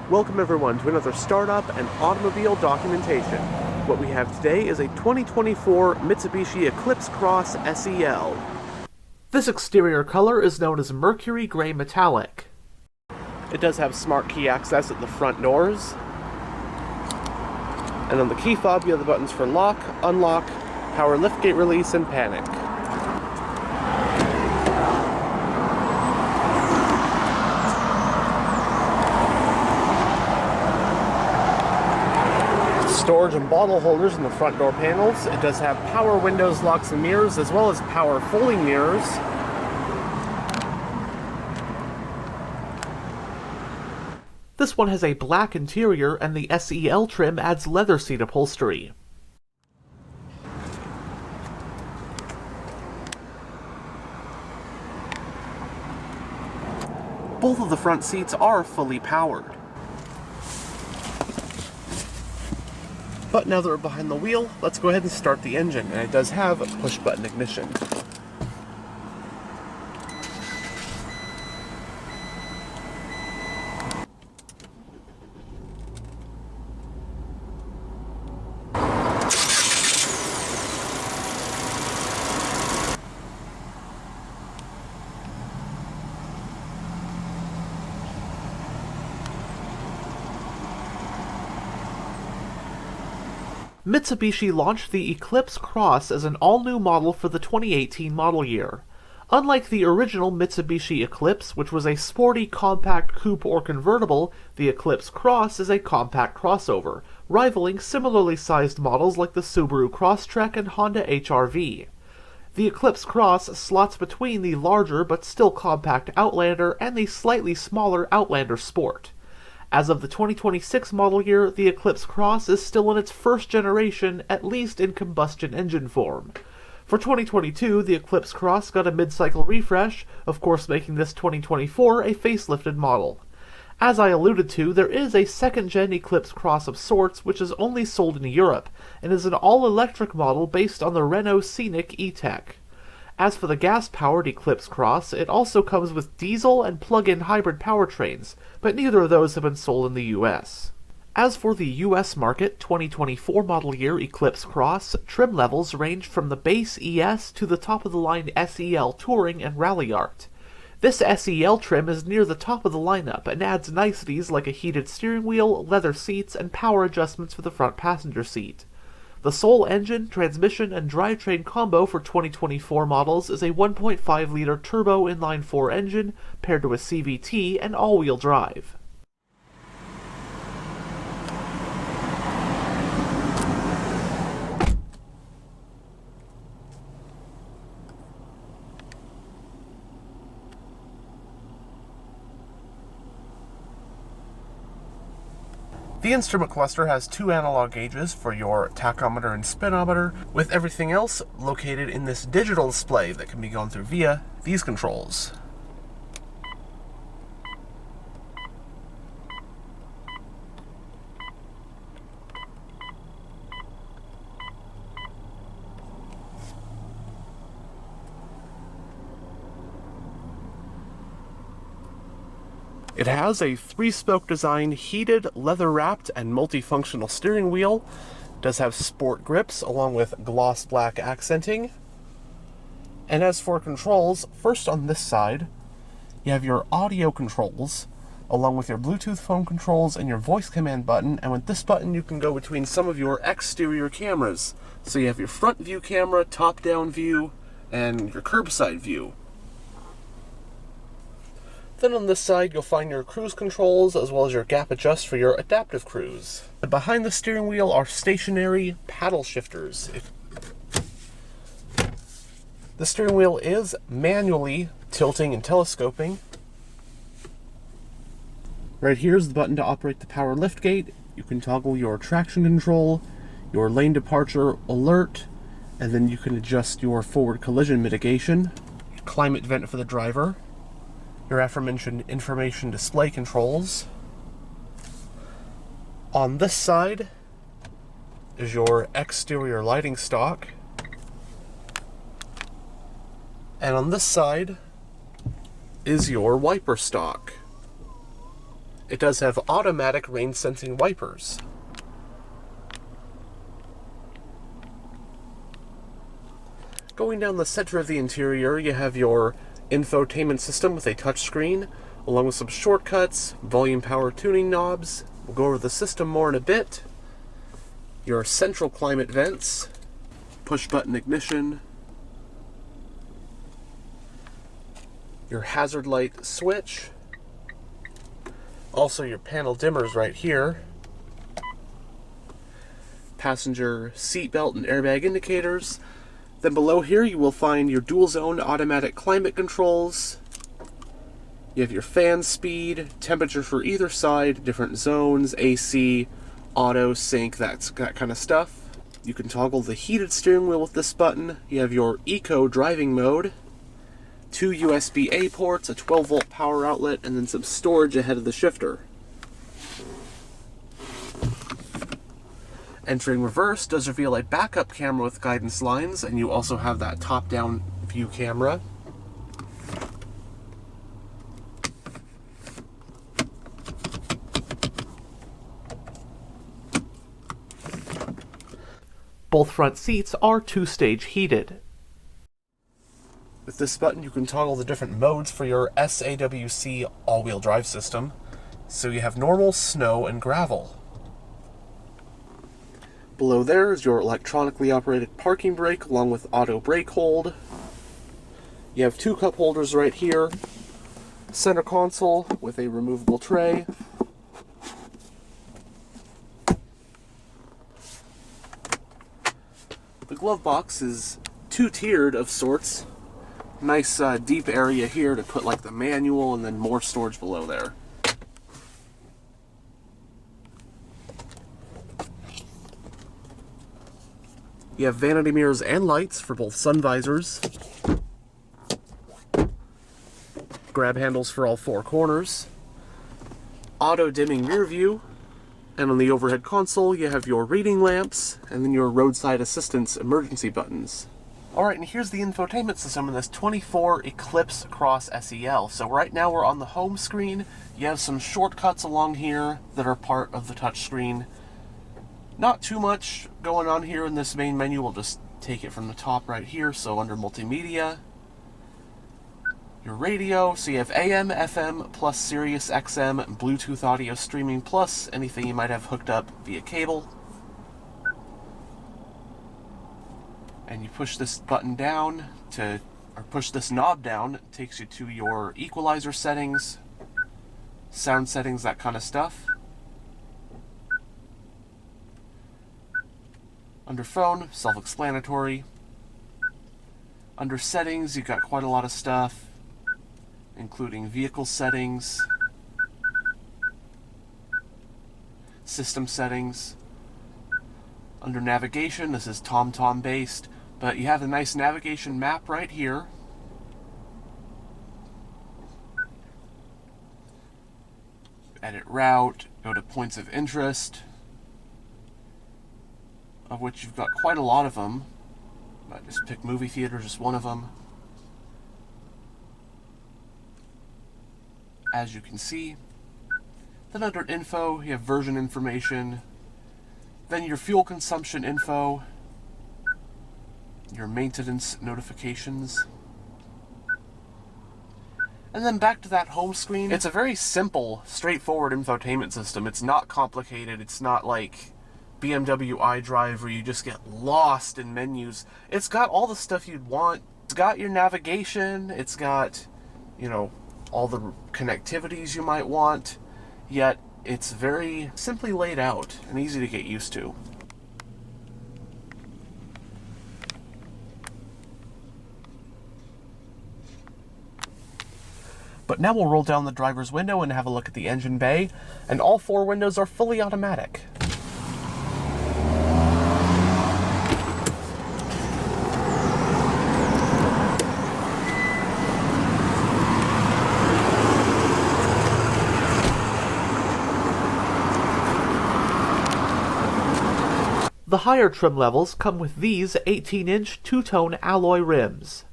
Welcome everyone to another startup and automobile documentation. What we have today is a 2024 Mitsubishi Eclipse Cross SEL. This exterior color is known as Mercury Gray Metallic. It does have smart key access at the front doors. And on the key fob you have the buttons for lock, unlock, power liftgate release, and panic. Storage and bottle holders in the front door panels. It does have power windows, locks, and mirrors, as well as power folding mirrors. This one has a black interior, and the SEL trim adds leather seat upholstery. Both of the front seats are fully powered. But now that we're behind the wheel, let's go ahead and start the engine, and it does have a push-button ignition. Mitsubishi launched the Eclipse Cross as an all-new model for the 2018 model year. Unlike the original Mitsubishi Eclipse, which was a sporty compact coupe or convertible, the Eclipse Cross is a compact crossover, rivaling similarly sized models like the Subaru Crosstrek and Honda HR-V. The Eclipse Cross slots between the larger but still compact Outlander and the slightly smaller Outlander Sport. As of the 2026 model year, the Eclipse Cross is still in its first generation, at least in combustion engine form. For 2022, the Eclipse Cross got a mid-cycle refresh, of course making this 2024 a facelifted model. As I alluded to, there is a second-gen Eclipse Cross of sorts, which is only sold in Europe, and is an all-electric model based on the Renault Scenic E-Tech. As for the gas-powered Eclipse Cross, it also comes with diesel and plug-in hybrid powertrains, but neither of those have been sold in the US. As for the US market, 2024 model year Eclipse Cross trim levels range from the base ES to the top-of-the-line SEL Touring and Rally Art. This SEL trim is near the top of the lineup and adds niceties like a heated steering wheel, leather seats, and power adjustments for the front passenger seat. The sole engine, transmission, and drivetrain combo for 2024 models is a 1.5-liter turbo inline-4 engine paired to a CVT and all-wheel drive. The instrument cluster has two analog gauges for your tachometer and speedometer, with everything else located in this digital display that can be gone through via these controls. It has a 3-spoke design, heated, leather-wrapped, and multifunctional steering wheel. It does have sport grips along with gloss black accenting. And as for controls, first on this side, you have your audio controls, along with your Bluetooth phone controls and your voice command button, and with this button you can go between some of your exterior cameras. So you have your front view camera, top-down view, and your curbside view. Then on this side, you'll find your cruise controls, as well as your gap adjust for your adaptive cruise. And behind the steering wheel are stationary paddle shifters. The steering wheel is manually tilting and telescoping. Right here is the button to operate the power liftgate. You can toggle your traction control, your lane departure alert, and then you can adjust your forward collision mitigation, climate vent for the driver, your aforementioned information display controls. On this side is your exterior lighting stock. And on this side is your wiper stock. It does have automatic rain-sensing wipers. Going down the center of the interior, you have your infotainment system with a touchscreen, along with some shortcuts, volume power tuning knobs. We'll go over the system more in a bit. Your central climate vents, push-button ignition, your hazard light switch, also your panel dimmers right here, passenger seat belt and airbag indicators. Then below here you will find your dual zone automatic climate controls. You have your fan speed, temperature for either side, different zones, AC, auto, sync, that kind of stuff. You can toggle the heated steering wheel with this button. You have your eco driving mode, 2 USB-A ports, a 12-volt power outlet, and then some storage ahead of the shifter. Entering reverse does reveal a backup camera with guidance lines, and you also have that top-down view camera. Both front seats are 2-stage heated. With this button you can toggle the different modes for your SAWC all-wheel drive system. So you have normal, snow, and gravel. Below there is your electronically operated parking brake along with auto brake hold. You have 2 cup holders right here, center console with a removable tray. The glove box is 2-tiered of sorts. Nice deep area here to put like the manual and then more storage below there. You have vanity mirrors and lights for both sun visors. Grab handles for all 4 corners. Auto dimming rear view. And on the overhead console you have your reading lamps and then your roadside assistance emergency buttons. Alright, and here's the infotainment system in this 24 Eclipse Cross SEL. So right now we're on the home screen. You have some shortcuts along here that are part of the touchscreen. Not too much going on here in this main menu. We'll just take it from the top right here. So under multimedia, your radio. So you have AM, FM, plus Sirius XM, Bluetooth audio streaming, plus anything you might have hooked up via cable. And you push this button down to, or push this knob down, it takes you to your equalizer settings, sound settings, that kind of stuff. Under phone, self-explanatory. Under settings, you've got quite a lot of stuff, including vehicle settings, system settings. Under navigation, this is TomTom based, but you have a nice navigation map right here. Edit route, go to points of interest, of which you've got quite a lot of them. But just pick movie theater, just one of them. As you can see. Then under info, you have version information. Then your fuel consumption info. Your maintenance notifications. And then back to that home screen. It's a very simple, straightforward infotainment system. It's not complicated. It's not like BMW iDrive where you just get lost in menus. It's got all the stuff you'd want. It's got your navigation. It's got, you know, all the connectivities you might want. Yet it's very simply laid out and easy to get used to. But now we'll roll down the driver's window and have a look at the engine bay, and all 4 windows are fully automatic. The higher trim levels come with these 18-inch two-tone alloy rims.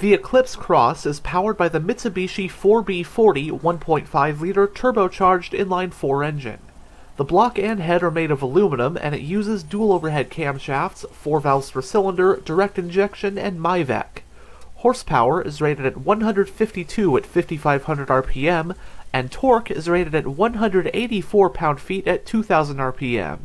The Eclipse Cross is powered by the Mitsubishi 4B40 1.5-liter turbocharged inline-4 engine. The block and head are made of aluminum, and it uses dual overhead camshafts, 4 valves per cylinder, direct injection, and MIVAC. Horsepower is rated at 152 at 5,500 RPM, and torque is rated at 184 pound-feet at 2,000 RPM.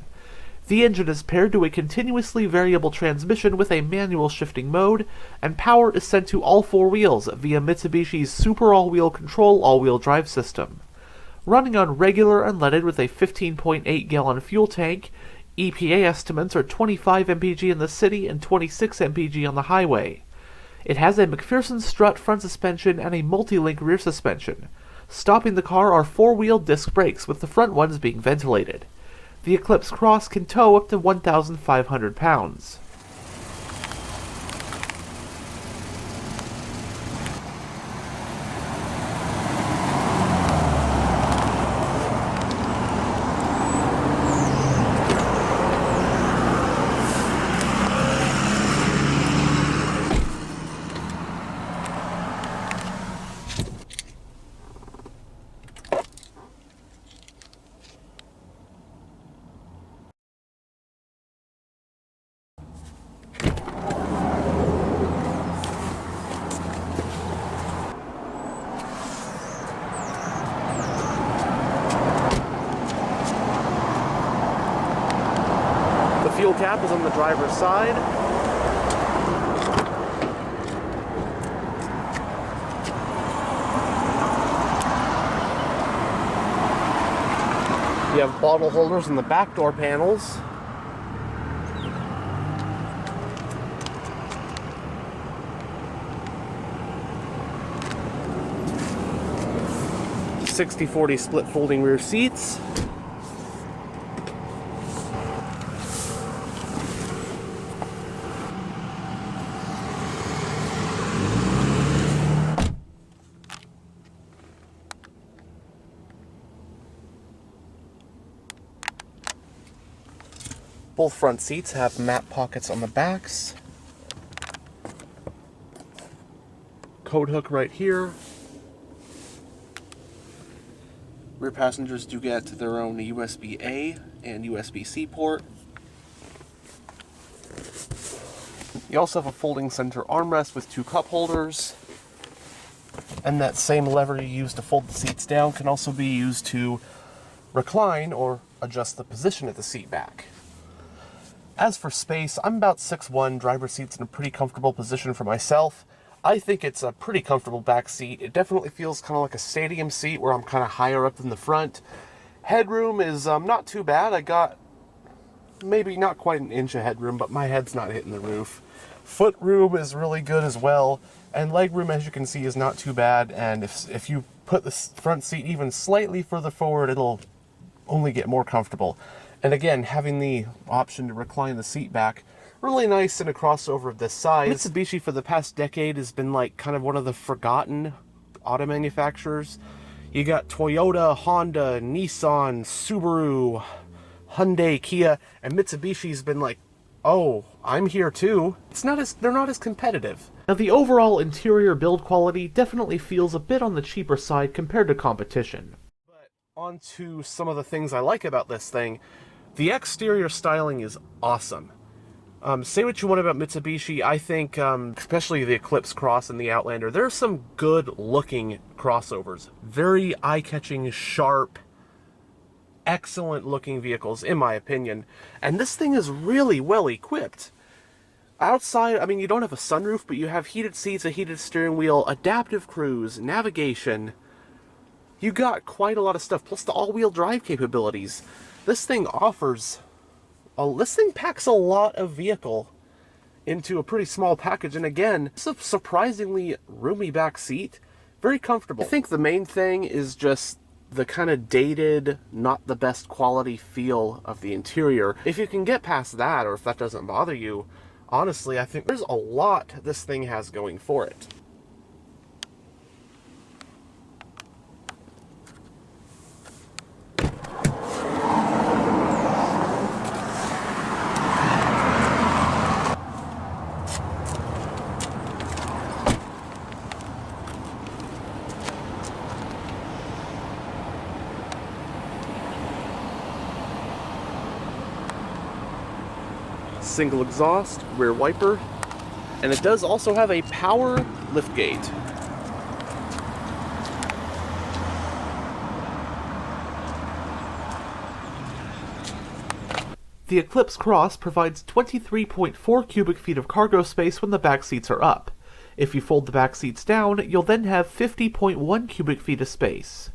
The engine is paired to a continuously variable transmission with a manual shifting mode, and power is sent to all 4 wheels via Mitsubishi's Super All-Wheel Control all-wheel drive system. Running on regular unleaded with a 15.8-gallon fuel tank, EPA estimates are 25 mpg in the city and 26 mpg on the highway. It has a McPherson strut front suspension and a multi-link rear suspension. Stopping the car are 4-wheel disc brakes, with the front ones being ventilated. The Eclipse Cross can tow up to 1,500 pounds. The fuel cap is on the driver's side. You have bottle holders in the back door panels. (60/40) split folding rear seats. Both front seats have map pockets on the backs. Coat hook right here. Rear passengers do get their own USB-A and USB-C port. You also have a folding center armrest with 2 cup holders. And that same lever you use to fold the seats down can also be used to recline or adjust the position of the seat back. As for space, I'm about 6'1", driver's seat's in a pretty comfortable position for myself. I think it's a pretty comfortable back seat. It definitely feels kind of like a stadium seat where I'm kind of higher up than the front. Headroom is not too bad. I got maybe not quite an inch of headroom, but my head's not hitting the roof. Foot room is really good as well, and leg room, as you can see, is not too bad. And if you put the front seat even slightly further forward, it'll only get more comfortable. And again, having the option to recline the seat back, really nice in a crossover of this size. Mitsubishi for the past decade has been like kind of one of the forgotten auto manufacturers. You got Toyota, Honda, Nissan, Subaru, Hyundai, Kia, and Mitsubishi's been like, oh, I'm here too. They're not as competitive. Now, the overall interior build quality definitely feels a bit on the cheaper side compared to competition. But on to some of the things I like about this thing. The exterior styling is awesome. Say what you want about Mitsubishi, I think, especially the Eclipse Cross and the Outlander, there's some good-looking crossovers. Very eye-catching, sharp, excellent-looking vehicles, in my opinion. And this thing is really well-equipped. Outside, I mean, you don't have a sunroof, but you have heated seats, a heated steering wheel, adaptive cruise, navigation. You got quite a lot of stuff, plus the all-wheel drive capabilities. This thing packs a lot of vehicle into a pretty small package, and again, it's a surprisingly roomy back seat. Very comfortable. I think the main thing is just the kind of dated, not the best quality feel of the interior. If you can get past that, or if that doesn't bother you, honestly, I think there's a lot this thing has going for it. single exhaust, rear wiper, and it does also have a power liftgate. The Eclipse Cross provides 23.4 cubic feet of cargo space when the back seats are up. If you fold the back seats down, you'll then have 50.1 cubic feet of space.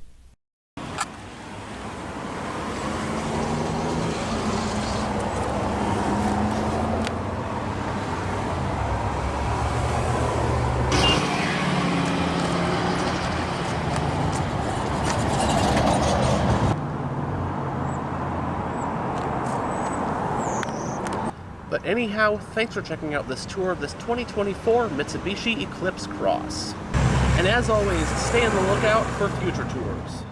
But anyhow, thanks for checking out this tour of this 2024 Mitsubishi Eclipse Cross. And as always, stay on the lookout for future tours.